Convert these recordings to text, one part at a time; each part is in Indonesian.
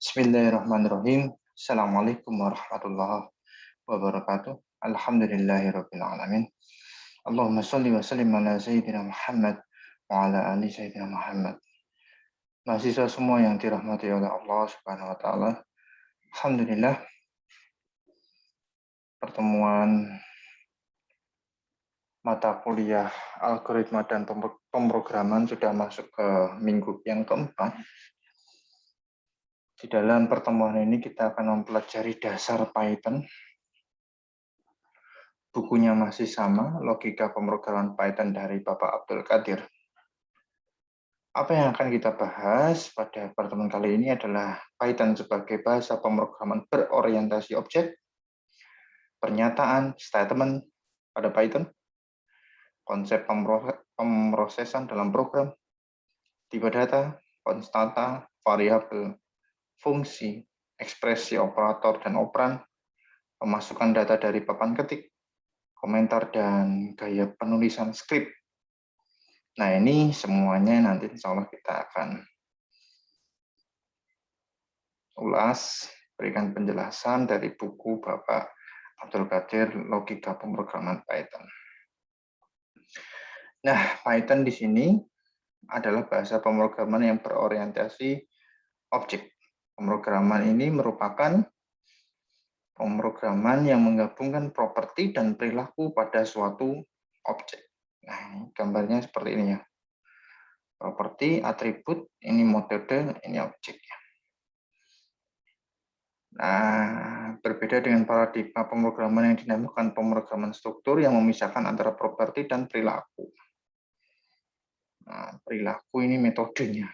Bismillahirrahmanirrahim. Assalamualaikum warahmatullahi wabarakatuh. Alhamdulillahirabbil alamin. Allahumma shalli wa sallim ala sayyidina Muhammad wa ala ali sayyidina Muhammad. Mahasiswa semua yang dirahmati oleh Allah Subhanahu wa taala. Alhamdulillah, pertemuan mata kuliah algoritma dan pemrograman sudah masuk ke minggu yang keempat. Di dalam pertemuan ini kita akan mempelajari dasar Python. Bukunya masih sama, Logika Pemrograman Python dari Bapak Abdul Qadir. Apa yang akan kita bahas pada pertemuan kali ini adalah Python sebagai bahasa pemrograman berorientasi objek, pernyataan, statement pada Python, konsep pemrosesan dalam program, tipe data, konstanta, variabel, fungsi, ekspresi operator dan operan, pemasukan data dari papan ketik, komentar, dan gaya penulisan skrip. Nah, ini semuanya nanti insya Allah kita akan ulas, berikan penjelasan dari buku Bapak Abdul Qadir, Logika Pemrograman Python. Nah, Python di sini adalah bahasa pemrograman yang berorientasi objek. Pemrograman ini merupakan pemrograman yang menggabungkan properti dan perilaku pada suatu objek. Nah, gambarnya seperti ini ya. Properti, atribut, ini metode, ini objek. Nah, berbeda dengan paradigma pemrograman yang dinamakan pemrograman struktur yang memisahkan antara properti dan perilaku. Nah, perilaku ini metodenya.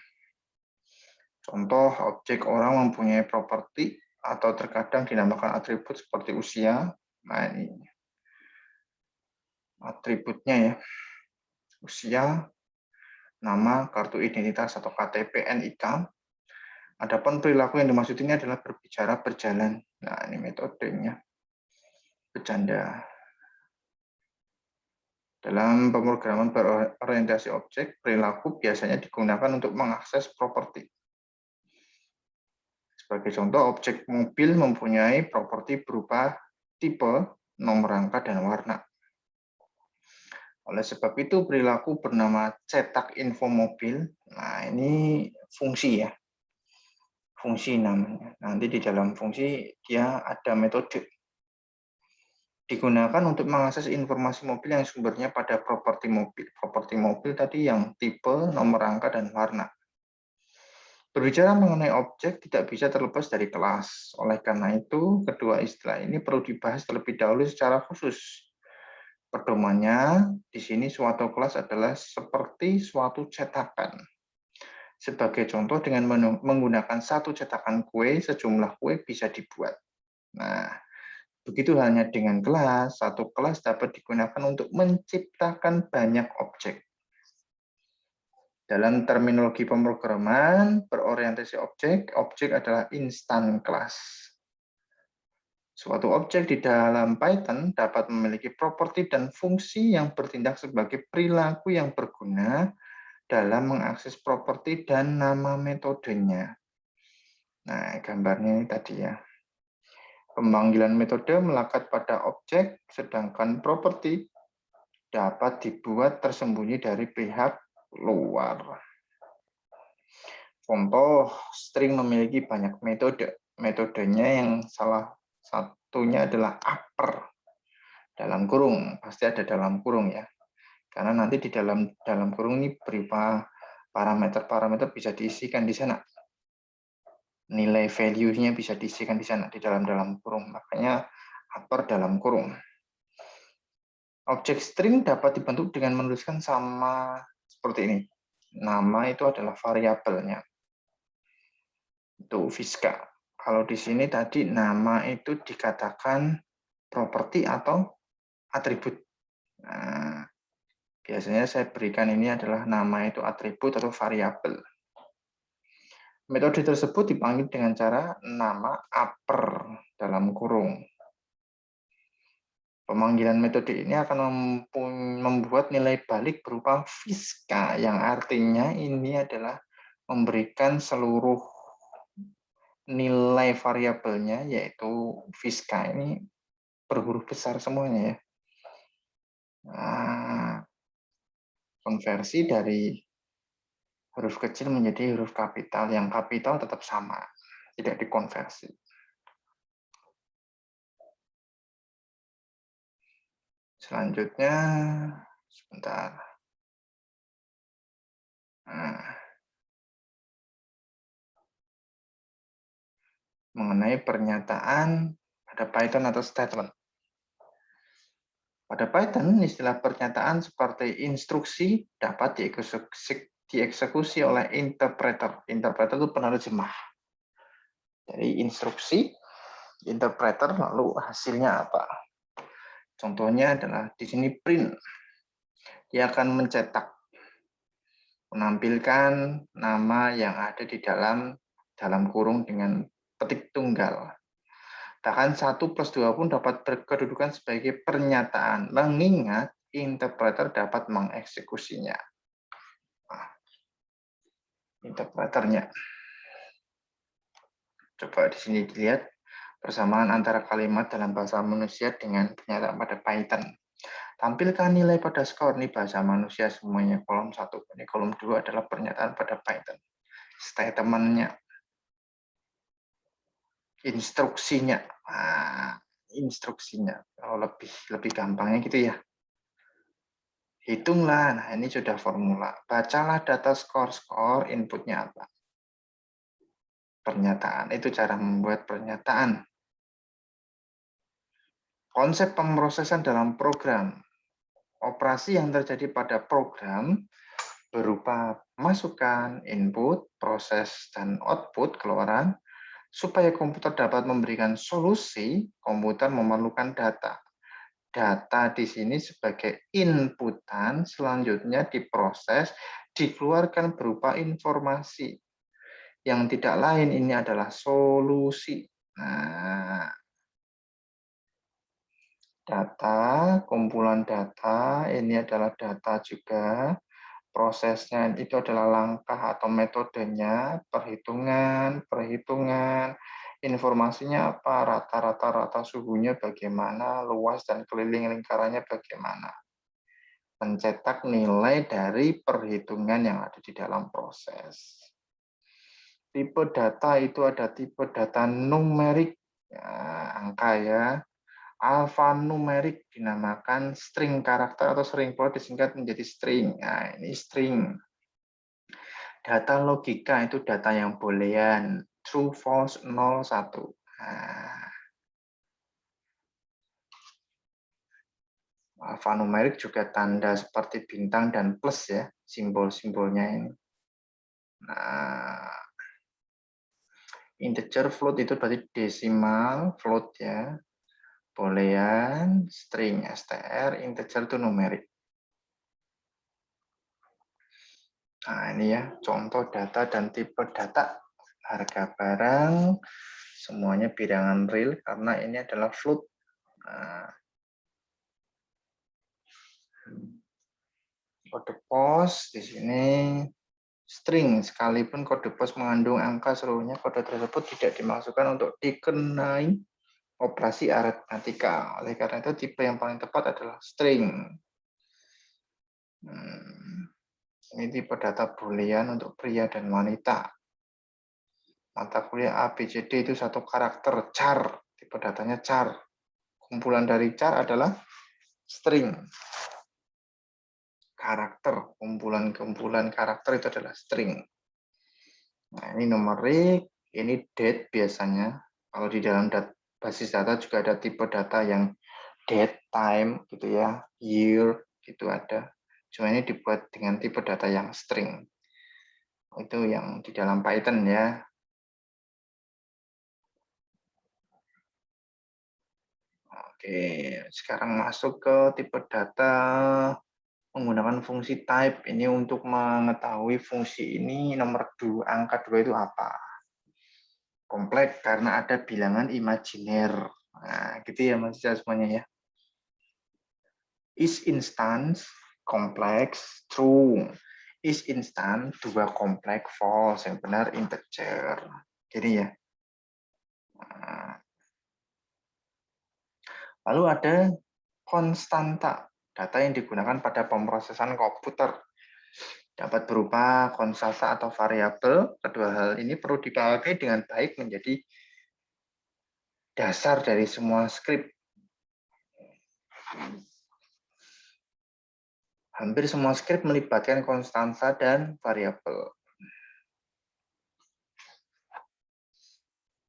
Contoh, objek orang mempunyai properti atau terkadang dinamakan atribut seperti usia. Nah, ini atributnya ya. Usia, nama, kartu identitas atau KTP, NIK. Adapun perilaku yang dimaksud ini adalah berbicara, berjalan. Nah, ini metodenya. Bercanda. Dalam pemrograman berorientasi objek, perilaku biasanya digunakan untuk mengakses properti. Sebagai contoh, objek mobil mempunyai properti berupa tipe, nomor rangka, dan warna. Oleh sebab itu, perilaku bernama cetak info mobil. Nah, ini fungsi ya. Fungsi namanya. Nanti di dalam fungsi dia ada metode. Digunakan untuk mengakses informasi mobil yang sumbernya pada properti mobil. Properti mobil tadi yang tipe, nomor rangka, dan warna. Berbicara mengenai objek tidak bisa terlepas dari kelas. Oleh karena itu, kedua istilah ini perlu dibahas terlebih dahulu secara khusus. Pedomannya, di sini suatu kelas adalah seperti suatu cetakan. Sebagai contoh, dengan menggunakan satu cetakan kue, sejumlah kue bisa dibuat. Nah, begitu halnya dengan kelas, satu kelas dapat digunakan untuk menciptakan banyak objek. Dalam terminologi pemrograman berorientasi objek, objek adalah instan kelas. Suatu objek di dalam Python dapat memiliki properti dan fungsi yang bertindak sebagai perilaku yang berguna dalam mengakses properti dan nama metodenya. Nah, gambarnya ini tadi ya. Pemanggilan metode melekat pada objek, sedangkan properti dapat dibuat tersembunyi dari pihak luar. Contoh, string memiliki banyak metode. Metodenya yang salah satunya adalah upper. Dalam kurung, pasti ada dalam kurung ya. Karena nanti di dalam kurung ini berupa parameter-parameter bisa diisikan di sana. Nilai value-nya bisa diisikan di sana, di dalam kurung. Makanya upper dalam kurung. Objek string dapat dibentuk dengan menuliskan sama seperti ini. Nama itu adalah variabelnya. Itu Fiska. Kalau di sini tadi nama itu dikatakan properti atau atribut. Nah, biasanya saya berikan ini adalah nama itu atribut atau variabel. Metode tersebut dipanggil dengan cara nama upper dalam kurung. Pemanggilan metode ini akan membuat nilai balik berupa Fiska, yang artinya ini adalah memberikan seluruh nilai variabelnya yaitu Fiska ini berhuruf besar semuanya ya. Nah, konversi dari huruf kecil menjadi huruf kapital, yang kapital tetap sama, tidak dikonversi. Selanjutnya, sebentar. Nah, mengenai pernyataan pada Python atau statement. Pada Python, istilah pernyataan seperti instruksi dapat dieksekusi oleh interpreter. Interpreter itu penerjemah. Jadi instruksi, interpreter, lalu hasilnya apa? Contohnya adalah di sini print. Dia akan mencetak, menampilkan nama yang ada di dalam kurung dengan petik tunggal. Bahkan 1 plus 2 pun dapat berkedudukan sebagai pernyataan, mengingat interpreter dapat mengeksekusinya. Nah, interpreternya. Coba di sini dilihat persamaan antara kalimat dalam bahasa manusia dengan pernyataan pada Python. Tampilkan nilai pada skor, ini bahasa manusia semuanya kolom 1. Ini kolom 2 adalah pernyataan pada Python. Statement-nya. Instruksinya. Nah, instruksinya. Kalau lebih gampangnya gitu ya. Hitunglah, nah ini sudah formula. Bacalah data skor, inputnya apa? Pernyataan, itu cara membuat pernyataan. Konsep pemrosesan dalam program. Operasi yang terjadi pada program berupa masukan, input, proses, dan output, keluaran. Supaya komputer dapat memberikan solusi, komputer memerlukan data. Data di sini sebagai inputan, selanjutnya diproses, dikeluarkan berupa informasi. Yang tidak lain ini adalah solusi. Nah, data, kumpulan data, ini adalah data juga. Prosesnya itu adalah langkah atau metodenya, perhitungan, informasinya apa, rata-rata suhunya bagaimana, luas dan keliling lingkarannya bagaimana. Mencetak nilai dari perhitungan yang ada di dalam proses. Tipe data itu ada tipe data numerik, ya, angka ya. Alfanumerik dinamakan string karakter atau sering pula disingkat menjadi string. Nah, ini string. Data logika itu data yang boolean, true, false, 0, 1. Nah, alfanumerik juga tanda seperti bintang dan plus ya, simbol-simbolnya ini. Nah, integer float itu berarti desimal, float ya. Boolean, string, str, integer itu numerik. Nah, ini ya, contoh data dan tipe data. Harga barang, semuanya bilangan real karena ini adalah float. Nah, kode pos di sini string, sekalipun kode pos mengandung angka seluruhnya, kode tersebut tidak dimasukkan untuk dikenai operasi aritmatika. Oleh karena itu, tipe yang paling tepat adalah string. Ini tipe data boolean untuk pria dan wanita. Mata kuliah A, B, C, D itu satu karakter, char. Tipe datanya char. Kumpulan dari char adalah string. Karakter, kumpulan karakter itu adalah string. Nah, ini numerik, ini date biasanya. Kalau di dalam basis data juga ada tipe data yang date, time, gitu ya, year, gitu ada. Cuma ini dibuat dengan tipe data yang string. Itu yang di dalam Python ya. Oke, sekarang masuk ke tipe data menggunakan fungsi type. Ini untuk mengetahui fungsi ini nomor 2, angka 2 itu apa. Kompleks karena ada bilangan imajiner. Nah, gitu ya mahasiswa semuanya ya. Is instance, kompleks, true. Is instance, 2 kompleks, false. Yang benar integer. Jadi ya. Nah, lalu ada konstanta, data yang digunakan pada pemrosesan komputer. Dapat berupa konstanta atau variabel. Kedua hal ini perlu dipakai dengan baik menjadi dasar dari semua skrip. Hampir semua skrip melibatkan konstanta dan variabel.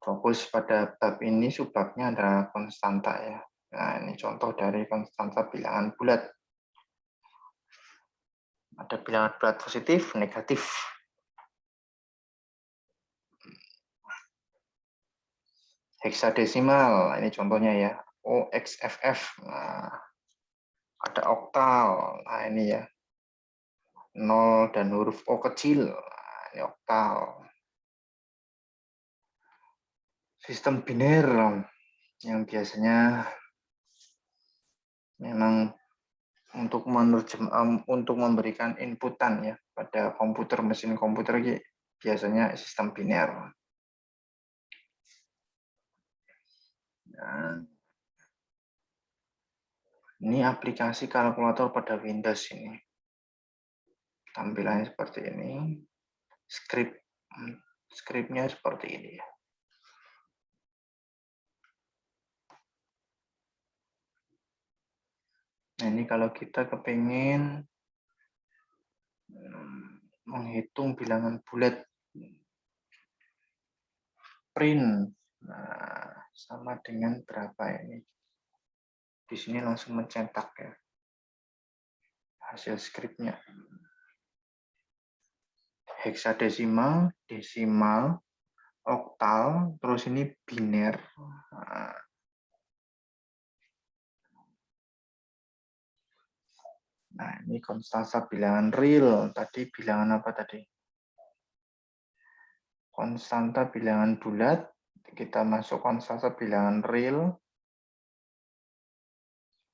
Fokus pada bab ini, subbabnya adalah konstanta ya. Nah, ini contoh dari konstanta bilangan bulat. Ada bilangan bulat positif, negatif. Heksadesimal, ini contohnya ya. OXFF. Nah, ada oktal. Nah, ini ya. 0 dan huruf O kecil. Nah, ini oktal. Sistem biner yang biasanya memang untuk memberikan inputan ya pada komputer, mesin komputer biasanya sistem biner. Nah, ini aplikasi kalkulator pada Windows ini. Tampilannya seperti ini. Skripnya seperti ini ya. Nah, ini kalau kita kepingin menghitung bilangan bulat print, nah, sama dengan berapa ini? Di sini langsung mencetak ya hasil skripnya. Heksadesimal, desimal, oktal, terus ini biner. Nah, ini konstanta bilangan real. Tadi bilangan apa tadi? Konstanta bilangan bulat. Kita masuk konstanta bilangan real.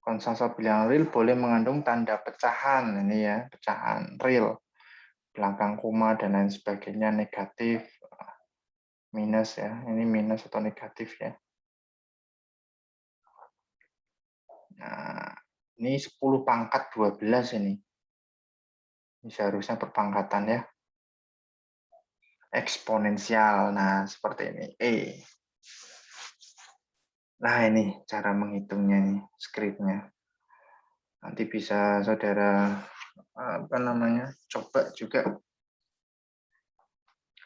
Konstanta bilangan real boleh mengandung tanda pecahan. Ini ya, pecahan real. Belakang koma dan lain sebagainya, negatif, minus ya. Ini minus atau negatif ya. Nah, ini 10 pangkat 12 ini. Ini seharusnya berpangkatan ya. Eksponensial. Nah, seperti ini. Nah, ini cara menghitungnya nih, skripnya. Nanti bisa saudara coba juga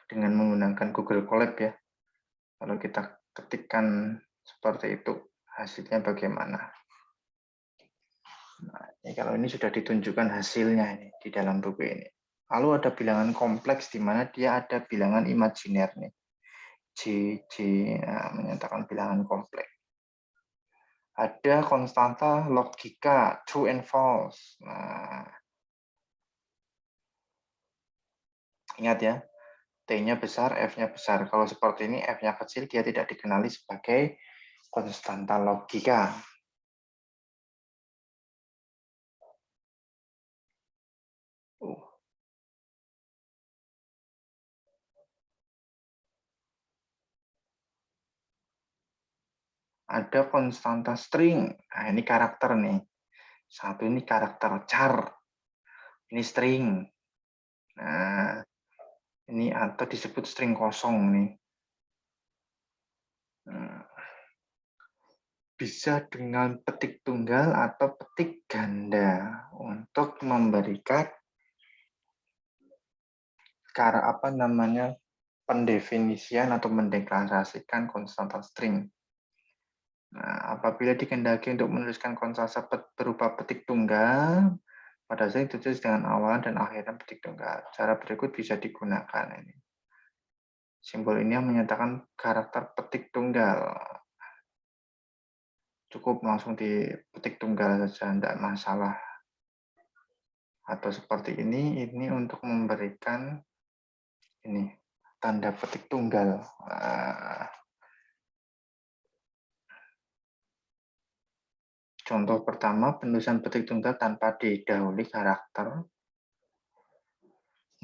dengan menggunakan Google Colab ya. Kalau kita ketikkan seperti itu, hasilnya bagaimana? Nah, ini kalau ini sudah ditunjukkan hasilnya ini di dalam buku ini. Lalu ada bilangan kompleks di mana dia ada bilangan imajiner nih. J menyatakan bilangan kompleks. Ada konstanta logika true and false. Nah, ingat ya, T-nya besar, F-nya besar. Kalau seperti ini, F-nya kecil, dia tidak dikenali sebagai konstanta logika. Ada konstanta string. Nah, ini karakter nih. Satu ini karakter char. Ini string. Nah, ini atau disebut string kosong nih. Bisa dengan petik tunggal atau petik ganda untuk memberikan pendefinisian atau mendeklarasikan konstanta string. Nah, apabila dikehendaki untuk menuliskan konstanta berupa petik tunggal, pada saat ditulis dengan awalan dan akhiran petik tunggal. Cara berikut bisa digunakan ini. Simbol ini yang menyatakan karakter petik tunggal. Cukup langsung dipetik tunggal saja, tidak masalah. Atau seperti ini untuk memberikan ini tanda petik tunggal. Contoh pertama, penulisan petik tunggal tanpa didahului karakter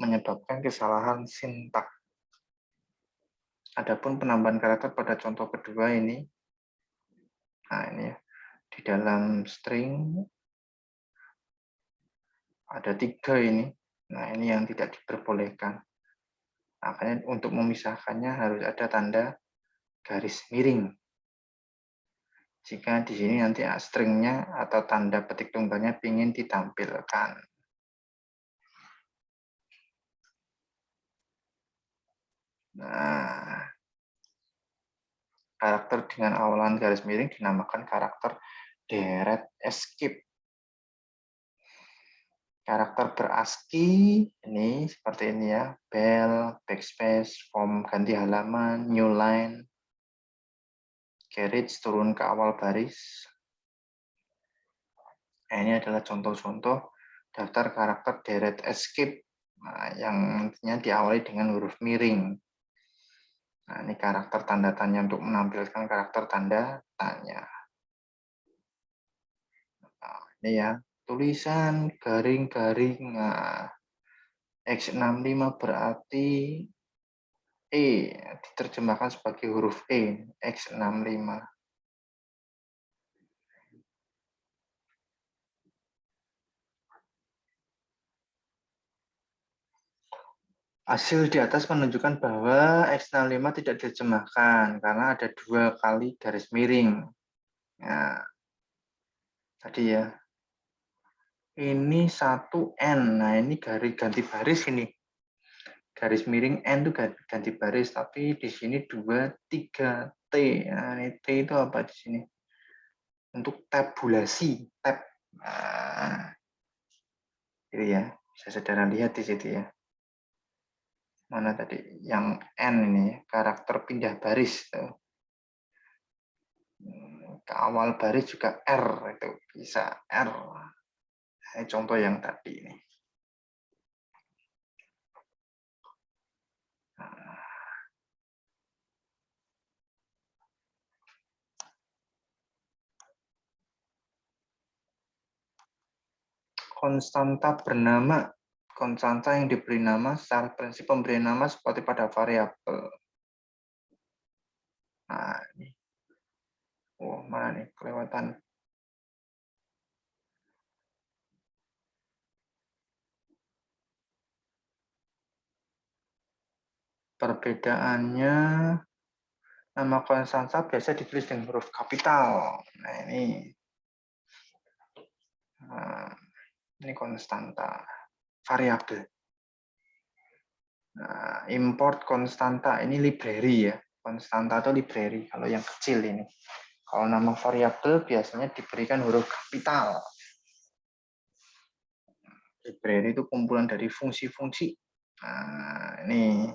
menyebabkan kesalahan sintak. Adapun penambahan karakter pada contoh kedua ini, nah ini ya, di dalam string ada 3 ini. Nah ini yang tidak diperbolehkan. Makanya untuk memisahkannya harus ada tanda garis miring. Jika di sini nanti stringnya atau tanda petik tunggalnya ingin ditampilkan. Nah, karakter dengan awalan garis miring dinamakan karakter deret escape. Karakter ber-ASCII ini seperti ini ya, bell, backspace, form ganti halaman, new line, carriage turun ke awal baris. Nah, ini adalah contoh-contoh daftar karakter deret escape yang nantinya diawali dengan huruf miring. Nah, ini karakter tanda tanya untuk menampilkan karakter tanda tanya. Nah, ini ya, tulisan garing-garing. Nah, X65 berarti E, diterjemahkan sebagai huruf E, X65. Hasil di atas menunjukkan bahwa X65 tidak diterjemahkan karena ada 2 kali garis miring. Nah, tadi ya. Ini 1N. Nah, ini garis ganti baris ini. Garis miring N itu ganti baris, tapi di sini 2, 3 T. Nah, ini T itu apa di sini? Untuk tabulasi, tab. Nah, itu ya. Bisa saudara lihat di situ ya. Mana tadi? Yang N ini, karakter pindah baris. Tuh. Ke awal baris juga R, itu bisa R. Ini contoh yang tadi ini. Konstanta bernama, konstanta yang diberi nama secara prinsip pemberian nama seperti pada variabel. Nah, ini. Oh, mana nih kelewatan. Perbedaannya, nama konstanta biasa ditulis dengan huruf kapital. Nah, ini konstanta, variabel. Nah, import konstanta, ini library ya. Konstanta atau library, kalau yang kecil ini. Kalau nama variabel biasanya diberikan huruf kapital. Library itu kumpulan dari fungsi-fungsi. Nah, ini.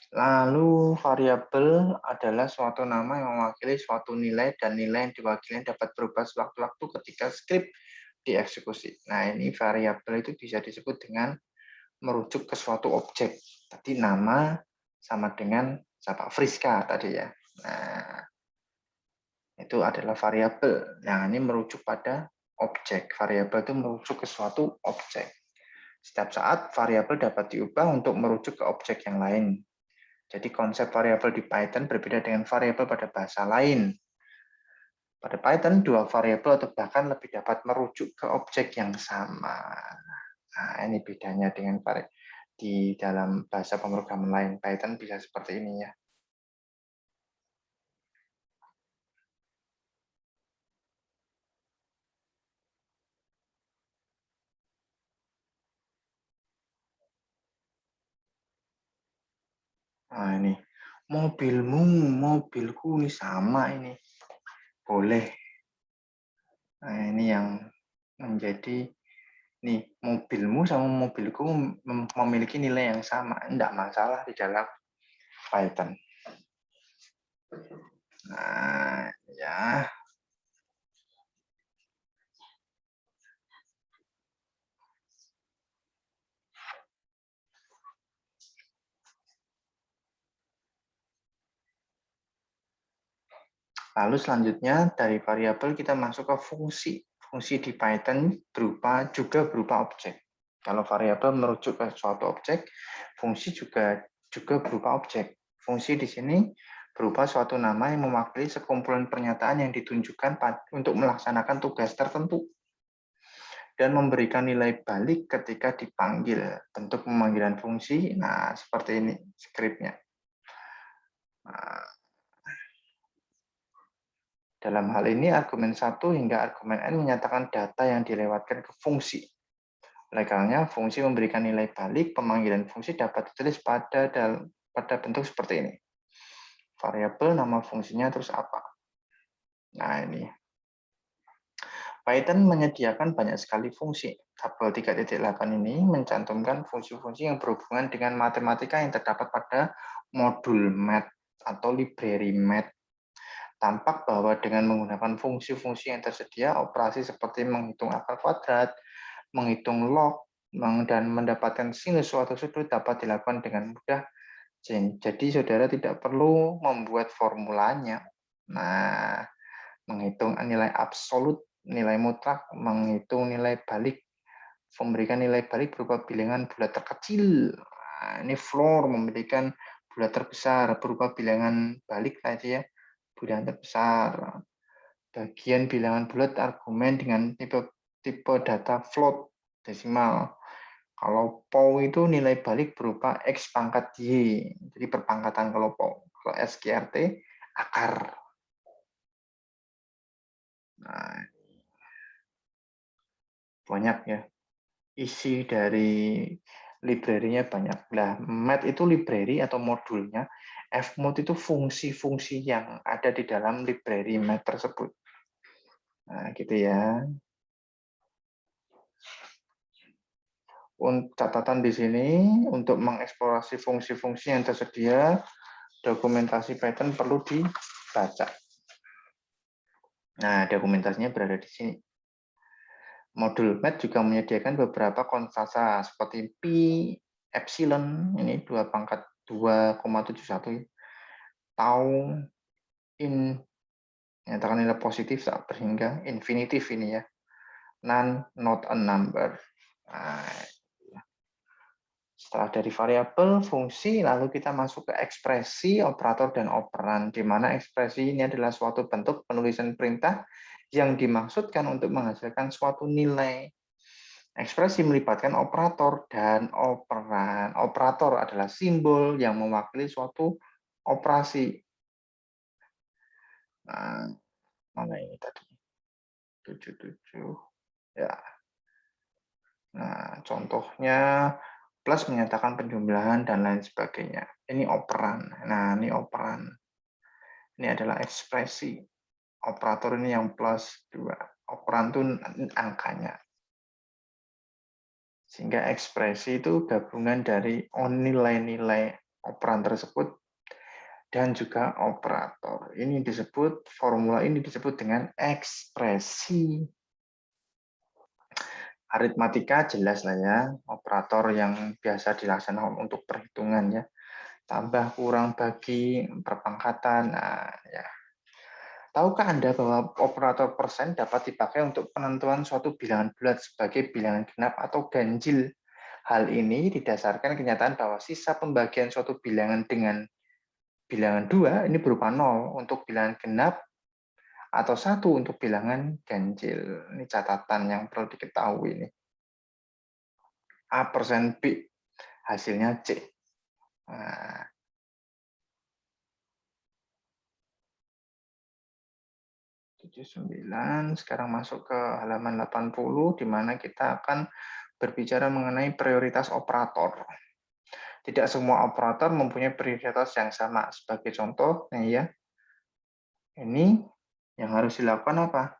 Lalu variabel adalah suatu nama yang mewakili suatu nilai dan nilai yang diwakili dapat berubah sewaktu-waktu ketika skrip dieksekusi. Nah, ini variabel itu bisa disebut dengan merujuk ke suatu objek. Tadi nama sama dengan siapa? Friska tadi ya. Nah, itu adalah variabel. Yang ini merujuk pada objek. Variabel itu merujuk ke suatu objek. Setiap saat variabel dapat diubah untuk merujuk ke objek yang lain. Jadi konsep variabel di Python berbeda dengan variabel pada bahasa lain. Pada Python, 2 variabel atau bahkan lebih dapat merujuk ke objek yang sama. Nah, ini bedanya dengan di dalam bahasa pemrograman lain. Python bisa seperti ini ya. Nah, ini mobilmu, mobilku ini sama ini. Boleh. Nah, ini yang menjadi nih, mobilmu sama mobilku memiliki nilai yang sama. Tidak masalah di dalam Python. Nah, ya. Lalu selanjutnya dari variabel kita masuk ke fungsi. Fungsi di Python juga berupa objek. Kalau variabel merujuk ke suatu objek, fungsi juga berupa objek. Fungsi di sini berupa suatu nama yang mewakili sekumpulan pernyataan yang ditunjukkan untuk melaksanakan tugas tertentu dan memberikan nilai balik ketika dipanggil. Bentuk pemanggilan fungsi, nah seperti ini skripnya. Nah, dalam hal ini argumen 1 hingga argumen N menyatakan data yang dilewatkan ke fungsi. Oleh karenanya, fungsi memberikan nilai balik, pemanggilan fungsi dapat ditulis pada bentuk seperti ini. Variabel, nama fungsinya, terus apa. Nah, ini. Python menyediakan banyak sekali fungsi. Tabel 3.8 ini mencantumkan fungsi-fungsi yang berhubungan dengan matematika yang terdapat pada modul math atau library math. Tampak bahwa dengan menggunakan fungsi-fungsi yang tersedia, operasi seperti menghitung akar kuadrat, menghitung log, dan mendapatkan sinus suatu sudut dapat dilakukan dengan mudah. Jadi saudara tidak perlu membuat formulanya. Nah, menghitung nilai absolut, nilai mutlak, menghitung nilai balik, memberikan nilai balik berupa bilangan bulat terkecil. Nah, ini floor memberikan bulat terbesar berupa bilangan balik tadi ya, bilangan terbesar. Bagian bilangan bulat argumen dengan tipe data float desimal. Kalau POW itu nilai balik berupa X pangkat Y. Jadi perpangkatan kalau POW. Kalau SQRT, akar. Nah, banyak ya. Isi dari library-nya banyak. Nah, math itu library atau modulnya. Fmod itu fungsi-fungsi yang ada di dalam library math tersebut. Nah, gitu ya. Untuk catatan di sini, untuk mengeksplorasi fungsi-fungsi yang tersedia, dokumentasi Python perlu dibaca. Nah, dokumentasinya berada di sini. Modul math juga menyediakan beberapa konstanta seperti pi, epsilon, ini 2 pangkat 2,71, tau, in, menyatakan nilai positif saat berhingga, infinitif ini ya, none, not a number. Nah, setelah dari variabel, fungsi, lalu kita masuk ke ekspresi, operator, dan operan, di mana ekspresi ini adalah suatu bentuk penulisan perintah yang dimaksudkan untuk menghasilkan suatu nilai. Ekspresi melibatkan operator dan operan. Operator adalah simbol yang mewakili suatu operasi. Nah, mana ini tadi? 77. Ya. Nah, contohnya plus menyatakan penjumlahan dan lain sebagainya. Ini operan. Nah, ini operan. Ini adalah ekspresi. Operator ini yang plus 2. Operan itu angkanya. Sehingga ekspresi itu gabungan dari nilai-nilai operan tersebut dan juga operator. Ini disebut, formula ini disebut dengan ekspresi. Aritmatika jelas lah ya, operator yang biasa dilaksanakan untuk perhitungan ya. Tambah, kurang, bagi, perpangkatan. Nah, ya. Tahukah Anda bahwa operator persen dapat dipakai untuk penentuan suatu bilangan bulat sebagai bilangan genap atau ganjil? Hal ini didasarkan kenyataan bahwa sisa pembagian suatu bilangan dengan bilangan 2 ini berupa 0 untuk bilangan genap atau 1 untuk bilangan ganjil. Ini catatan yang perlu diketahui ini. A persen B, hasilnya C. Nah, sekarang masuk ke halaman 80, di mana kita akan berbicara mengenai prioritas operator. Tidak semua operator mempunyai prioritas yang sama. Sebagai contoh, nih ya, ini yang harus dilakukan apa?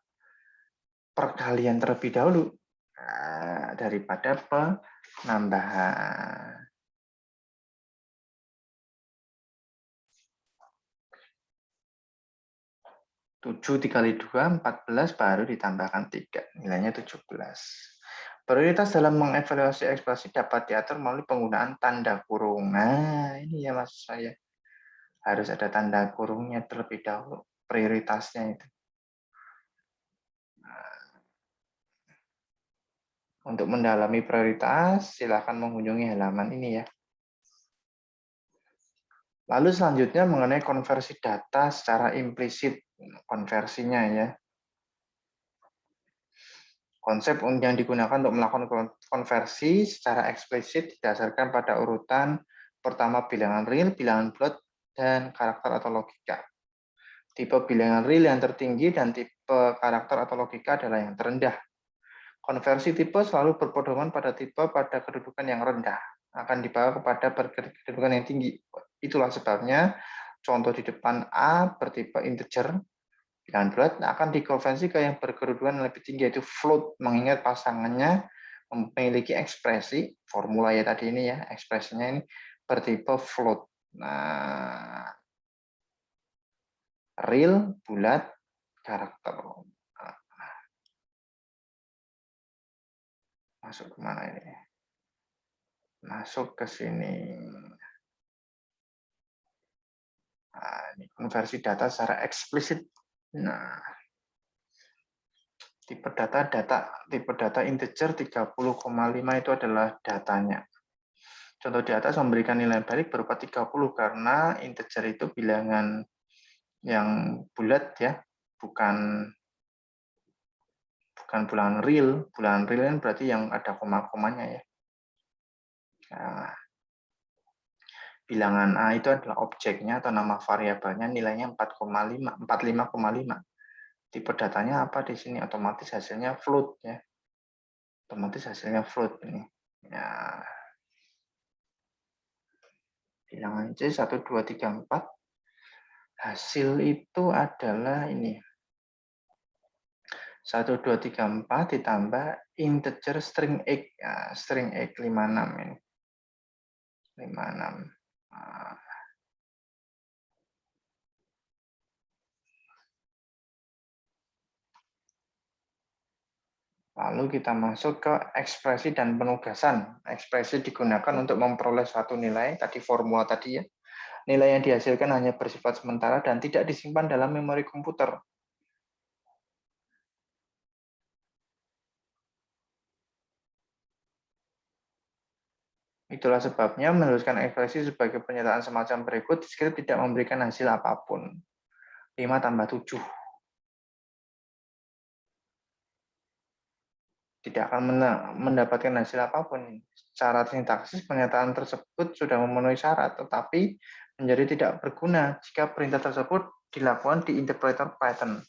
Perkalian terlebih dahulu daripada penambahan. 7 dikali 2, 14, baru ditambahkan 3. Nilainya 17. Prioritas dalam mengevaluasi ekspresi dapat diatur melalui penggunaan tanda kurung. Nah, ini ya maksud saya. Harus ada tanda kurungnya terlebih dahulu. Prioritasnya itu. Untuk mendalami prioritas, silakan mengunjungi halaman ini ya. Lalu selanjutnya mengenai konversi data secara implisit, konversinya ya. Konsep yang digunakan untuk melakukan konversi secara eksplisit didasarkan pada urutan pertama bilangan real, bilangan bulat, dan karakter atau logika. Tipe bilangan real yang tertinggi dan tipe karakter atau logika adalah yang terendah. Konversi tipe selalu berpedoman pada tipe pada kedudukan yang rendah, akan dibawa kepada kedudukan yang tinggi. Itulah sebabnya contoh di depan A bertipe integer, bilangan bulat akan dikonversi ke yang berkedudukan lebih tinggi, yaitu float, mengingat pasangannya memiliki ekspresi, formula ya tadi ini ya, ekspresinya ini bertipe float. Nah, real, bulat, karakter. Masuk kemana ini? Masuk ke sini. Nah, ini konversi data secara eksplisit. Nah, tipe data integer 30,5 itu adalah datanya. Contoh di atas memberikan nilai balik berupa 30 karena integer itu bilangan yang bulat ya, bukan bilangan real. Bilangan real kan berarti yang ada koma-komanya ya. Nah, bilangan A itu adalah objeknya atau nama variabelnya, nilainya 45,5. Tipe datanya apa di sini? Otomatis hasilnya float ya. Otomatis hasilnya float ini. Ya, bilangan C 1, 2, 3, 4. Hasil itu adalah ini. 1, 2, 3, 4 ditambah integer string X. Ya, string X 56 ini. 56. Nah, lalu kita masuk ke ekspresi dan penugasan. Ekspresi digunakan untuk memperoleh suatu nilai, tadi formula tadi ya. Nilai yang dihasilkan hanya bersifat sementara dan tidak disimpan dalam memori komputer. Itulah sebabnya menuliskan ekspresi sebagai pernyataan semacam berikut, skrip tidak memberikan hasil apapun. 5 tambah 7. Tidak akan mendapatkan hasil apapun. Secara sintaksis, pernyataan tersebut sudah memenuhi syarat, tetapi menjadi tidak berguna jika perintah tersebut dilakukan di interpreter Python.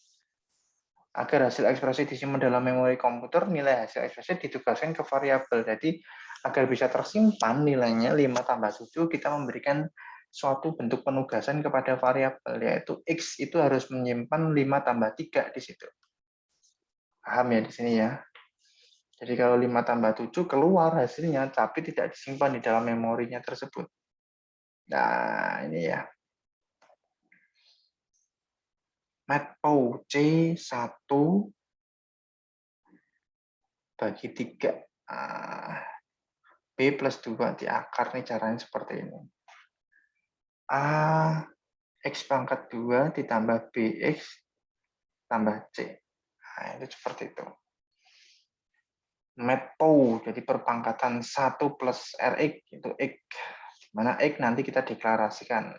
Agar hasil ekspresi disimpan dalam memori komputer, nilai hasil ekspresi ditugaskan ke variabel. Jadi, agar bisa tersimpan nilainya 5 tambah 7, kita memberikan suatu bentuk penugasan kepada variabel, yaitu X itu harus menyimpan 5 tambah 3 di situ. Paham ya di sini ya? Jadi kalau 5 tambah 7 keluar hasilnya, tapi tidak disimpan di dalam memorinya tersebut. Nah, ini ya. Matplow C1 bagi 3. B plus 2 diakar nih caranya seperti ini. A X pangkat 2 ditambah BX tambah C. Nah, itu seperti itu. Matplow, jadi perpangkatan 1 plus RX, itu X. Dimana X nanti kita deklarasikan.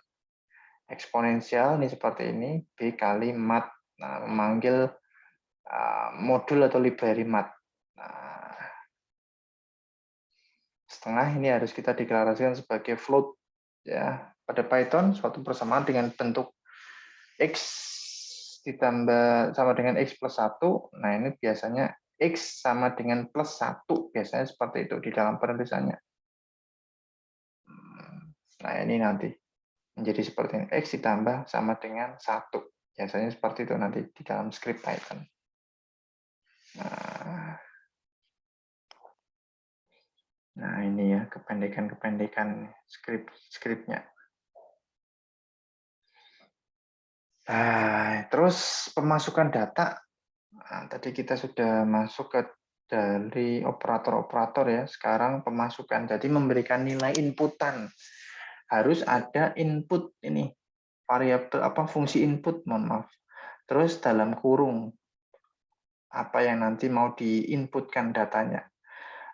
Eksponensial ini seperti ini, B kali mat. Nah, memanggil modul atau library mat. Nah, setengah ini harus kita deklarasikan sebagai float. Ya, pada Python suatu persamaan dengan bentuk X ditambah sama dengan X plus 1. Nah, ini biasanya X sama dengan plus 1. Biasanya seperti itu di dalam penulisannya. Nah, ini nanti menjadi seperti ini. X ditambah sama dengan 1. Biasanya seperti itu nanti di dalam script Python. Nah, ini ya kependekan-kependekan skripnya. Nah, terus pemasukan data. Nah, tadi kita sudah masuk ke dari operator-operator ya. Sekarang pemasukan. Jadi memberikan nilai inputan. Harus ada input ini. Variabel fungsi input, mohon maaf. Terus dalam kurung apa yang nanti mau diinputkan datanya.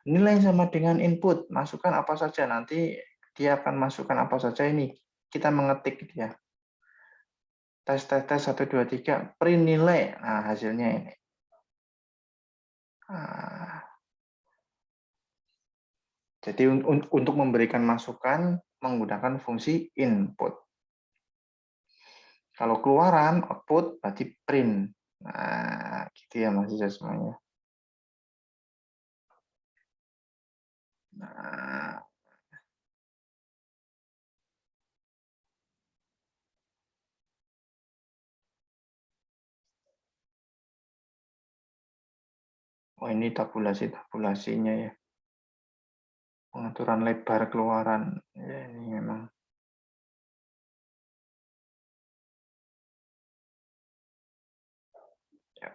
Nilai sama dengan input, masukkan apa saja, nanti dia akan masukkan apa saja ini. Kita mengetik dia. Tes, 1, 2, 3, print nilai. Nah, hasilnya ini. Nah, jadi untuk memberikan masukan, menggunakan fungsi input. Kalau keluaran, output, berarti print. Nah, gitu ya mahasiswa semuanya. Nah, oh ini tabulasinya ya. Pengaturan lebar keluaran. Ya, ini memang. Ya.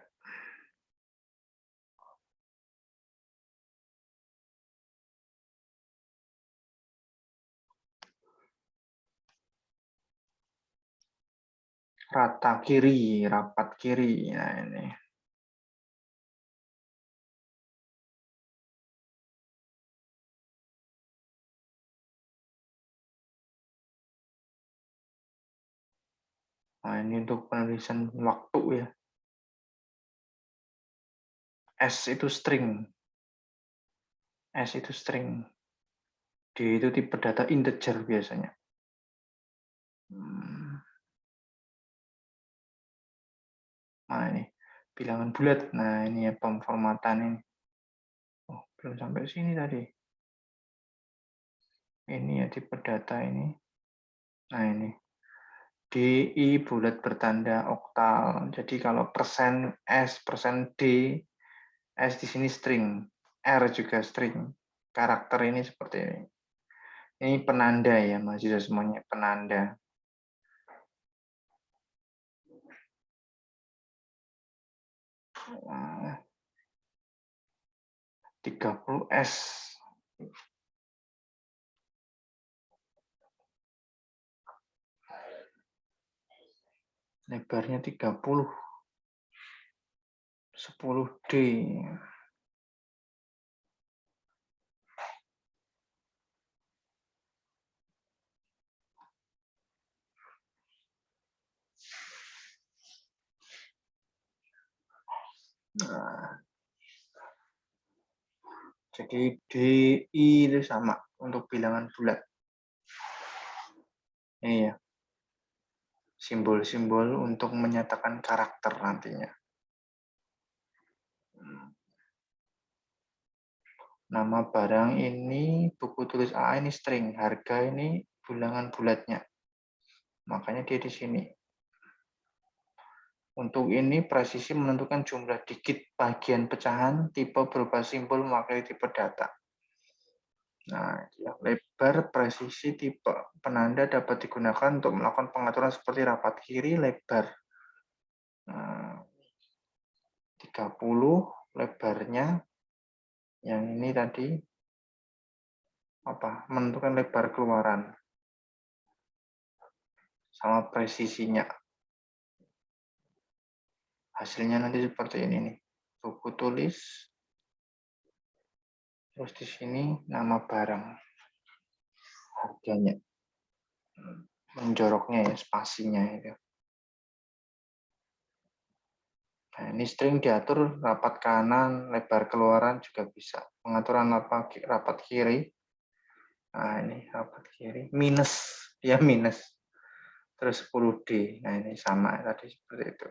Rata kiri, rapat kiri. Nah, ini. Nah, ini untuk penulisan waktu ya. S itu string. S itu string. D itu tipe data integer biasanya. Nah, ini bilangan bulat. Nah, ini ya pemformatan ini. Oh, belum sampai sini tadi. Ini ya tipe data ini. Nah, ini. DI bulat bertanda oktal. Jadi kalau persen S, persen D, S di sini string. R juga string. Karakter ini seperti ini. Ini penanda ya, mahasiswa semuanya. Penanda. 30S. Lebarnya 30. 10D. Nah, jadi DI itu sama untuk bilangan bulat. Ini ya, simbol-simbol untuk menyatakan karakter nantinya. Nama barang ini buku tulis A ini string, harga ini bilangan bulatnya. Makanya dia di sini. Untuk ini presisi menentukan jumlah digit bagian pecahan, tipe berupa simbol mewakili tipe data. Nah, ya, lebar presisi tipe penanda dapat digunakan untuk melakukan pengaturan seperti rapat kiri, lebar. Nah, 30 lebarnya, yang ini tadi apa? Menentukan lebar keluaran sama presisinya. Hasilnya nanti seperti ini nih. Buku tulis, terus di sini nama barang, harganya, menjoroknya ya, spasinya itu. Nah, ini string diatur rapat kanan, lebar keluaran juga bisa. Pengaturan rapat kiri. Nah, ini rapat kiri. Minus, dia minus. Terus 10D. Nah, ini sama tadi seperti itu.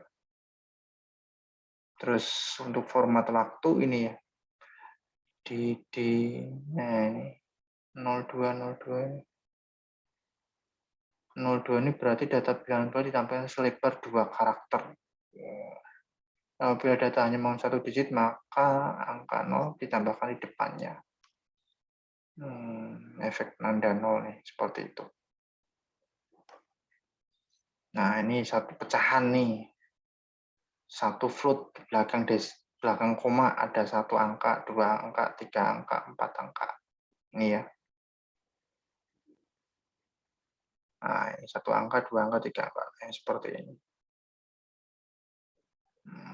Terus untuk format waktu ini ya. D, nah ini 0202. 02 ini berarti data bilangan bulat ditampilkan selebar 2 karakter. Apabila data hanya mau 1 digit, maka angka 0 ditambahkan di depannya. Efek nanda 0 nih, seperti itu. Nah, ini satu pecahan nih. Satu float di belakang koma ada 1 angka, 2 angka, 3 angka, 4 angka. Ini ya. Nah, ini 1 angka, 2 angka, 3 angka. Seperti ini.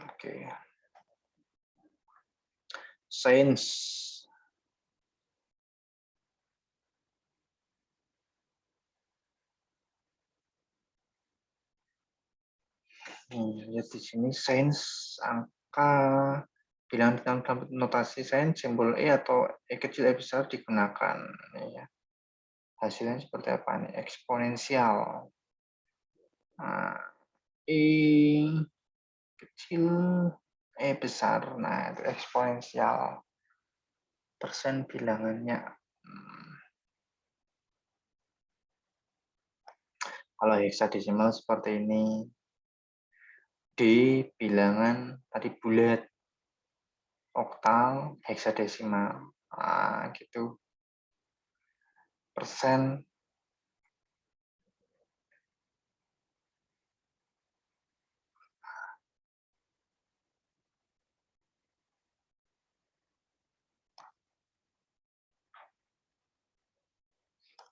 Oke. Sains. Lihat di sini sains angka bilangan dalam notasi sains simbol E atau E kecil E besar digunakan. Ya. Hasilnya seperti apa nih? Eksponensial. Nah, E kecil E besar. Nah, itu eksponensial. Persen bilangannya. Kalau heksadesimal seperti ini. D bilangan tadi bulat. Oktal, heksadesimal. Nah, gitu. Persen.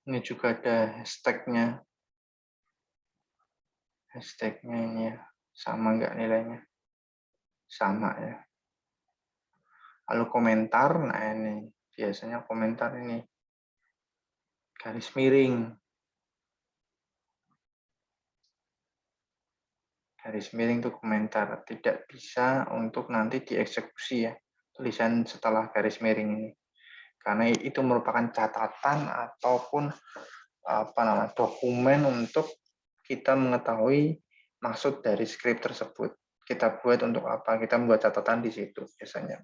Ini juga ada hashtagnya. Hashtagnya ini ya. Sama nggak nilainya? Sama ya. Lalu komentar, nah ini. Biasanya komentar ini. Garis miring. Garis miring itu komentar. Tidak bisa untuk nanti dieksekusi ya. Tulisan setelah garis miring ini. Karena itu merupakan catatan ataupun dokumen untuk kita mengetahui maksud dari skrip tersebut. Kita buat untuk apa? Kita membuat catatan di situ biasanya.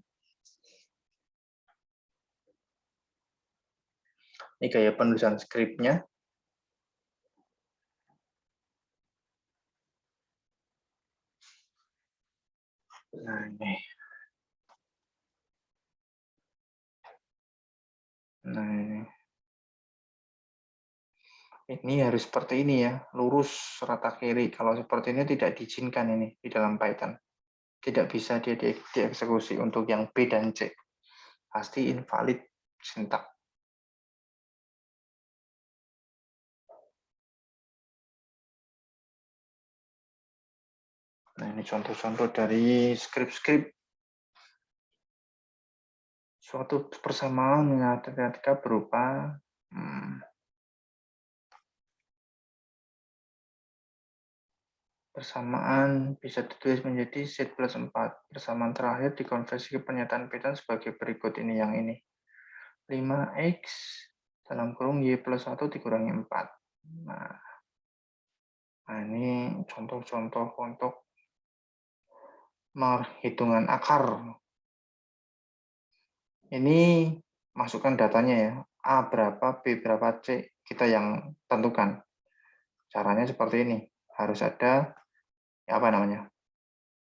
Ini gaya penulisan skripnya. Nah, ini. Nah, ini harus seperti ini ya, lurus rata kiri. Kalau seperti ini tidak diizinkan ini di dalam Python. Tidak bisa dia dieksekusi untuk yang B dan C. Pasti invalid sintak. Nah, ini contoh-contoh dari skrip-skrip. Suatu persamaan matematika berupa persamaan bisa ditulis menjadi Z plus 4. Persamaan terakhir dikonversi ke pernyataan Python sebagai berikut ini yang ini. 5x dalam kurung Y plus 1 dikurangi 4. Nah ini contoh-contoh untuk perhitungan akar. Ini masukkan datanya ya. A berapa, B berapa, C. Kita yang tentukan. Caranya seperti ini. Harus ada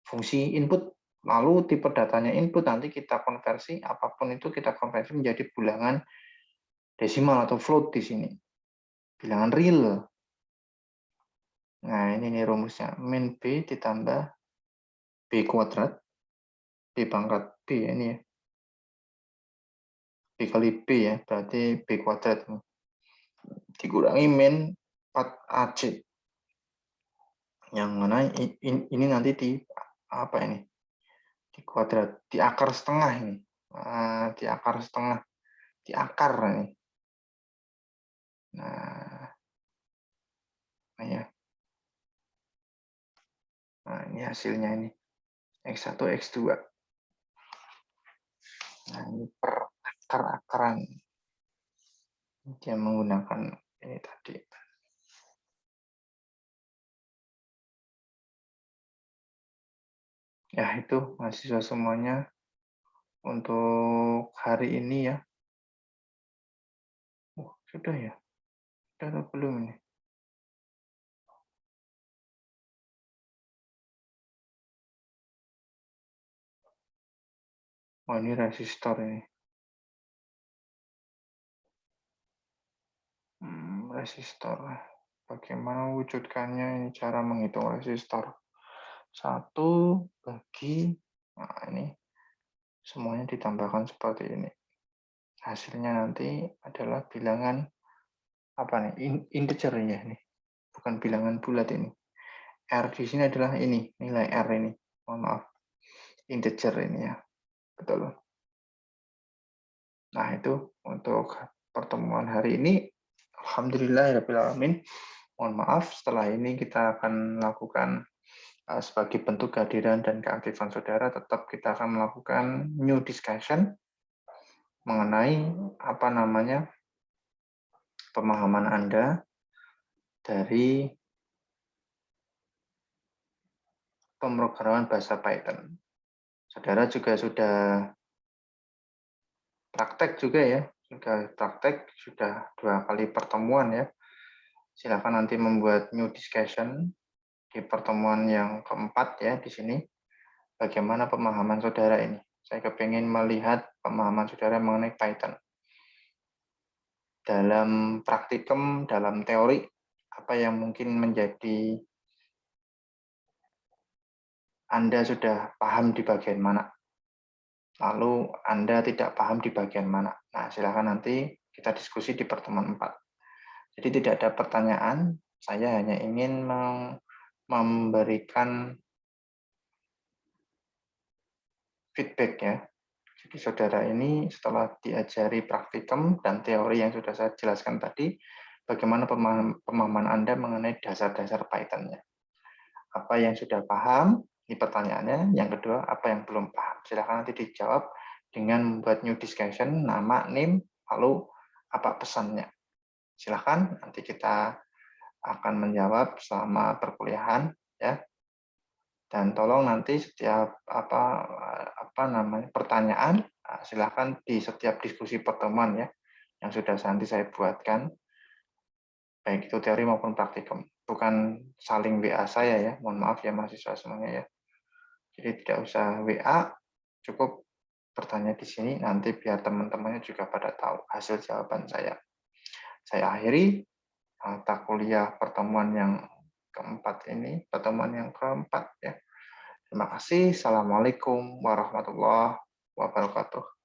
fungsi input. Lalu tipe datanya input nanti kita konversi, apapun itu kita konversi menjadi bilangan desimal atau float di sini. Bilangan real. Nah, ini nih rumusnya. Min B ditambah B kuadrat. B pangkat B ini ya. B kali B ya, berarti B kuadrat. Dikurangi min 4AC. Yang mana ini nanti di apa ini? Di kuadrat, di akar setengah ini. Nah, di akar setengah. Di akar ini. Nah, ya. Nah, ini hasilnya ini. X1, X2. Nah, ini per akar-akaran. Dia menggunakan ini tadi. Ya, itu mahasiswa semuanya untuk hari ini ya. Oh, sudah ya? Sudah atau belum ini? Oh, ini resistor ini. Resistor. Bagaimana wujudkannya? Ini cara menghitung resistor. 1 bagi, nah ini semuanya ditambahkan seperti ini. Hasilnya nanti adalah bilangan apa nih? Integer ya ini. Bukan bilangan bulat ini. R di sini adalah ini, nilai R ini. Mohon maaf. Integer ini ya. Betul. Nah, itu untuk pertemuan hari ini. Alhamdulillahirabbil alamin. Mohon maaf, setelah ini kita akan melakukan sebagai bentuk kehadiran dan keaktifan saudara, tetap kita akan melakukan new discussion mengenai pemahaman Anda dari pemrograman bahasa Python. Saudara juga sudah praktek juga ya, sudah 2 kali pertemuan ya. Silakan nanti membuat new discussion di pertemuan yang keempat ya di sini. Bagaimana pemahaman saudara ini? Saya kepingin melihat pemahaman saudara mengenai Python. Dalam praktikum, dalam teori, apa yang mungkin menjadi Anda sudah paham di bagian mana? Lalu Anda tidak paham di bagian mana? Nah, silakan nanti kita diskusi di pertemuan 4. Jadi tidak ada pertanyaan, saya hanya ingin memberikan feedback ya. Jadi saudara ini setelah diajari praktikum dan teori yang sudah saya jelaskan tadi, bagaimana pemahaman Anda mengenai dasar-dasar Python-nya. Apa yang sudah paham, ini pertanyaannya. Yang kedua, apa yang belum paham. Silakan nanti dijawab dengan membuat new discussion, nama, name, lalu apa pesannya. Silakan nanti kita akan menjawab selama perkuliahan ya. Dan tolong nanti setiap pertanyaan silakan di setiap diskusi pertemuan ya yang sudah nanti saya buatkan, baik itu teori maupun praktikum. Bukan saling WA saya ya, mohon maaf ya mahasiswa semuanya ya. Jadi tidak usah WA, cukup bertanya di sini, nanti biar teman-temannya juga pada tahu hasil jawaban saya. Saya akhiri mata kuliah pertemuan yang keempat ini, pertemuan yang keempat ya. Terima kasih. Assalamualaikum warahmatullahi wabarakatuh.